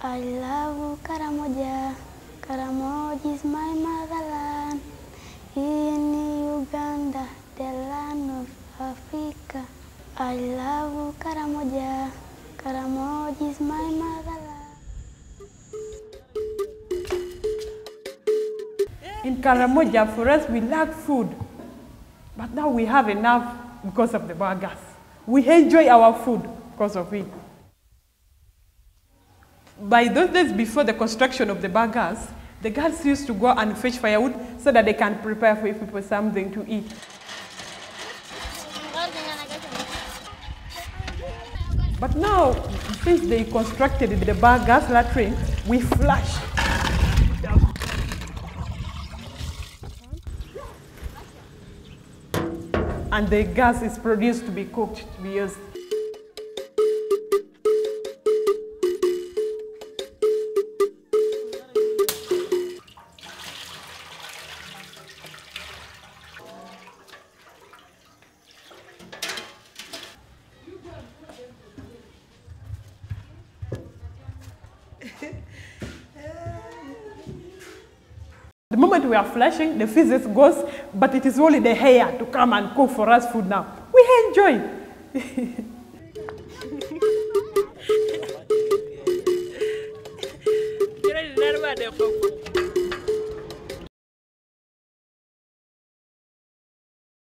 I love Karamoja. Karamoja is my motherland. In Uganda, the land of Africa. I love Karamoja. Karamoja is my motherland. In Karamoja, for us, we lack food. But now we have enough because of the biogas. We enjoy our food because of it. By those days before the construction of the biogas, the girls used to go and fetch firewood so that they can prepare for people something to eat. But now, since they constructed the biogas latrine, we flush. And the gas is produced to be cooked, to be used. The moment we are flushing, the physics goes, but it is only the hair to come and cook for us food now. We enjoy.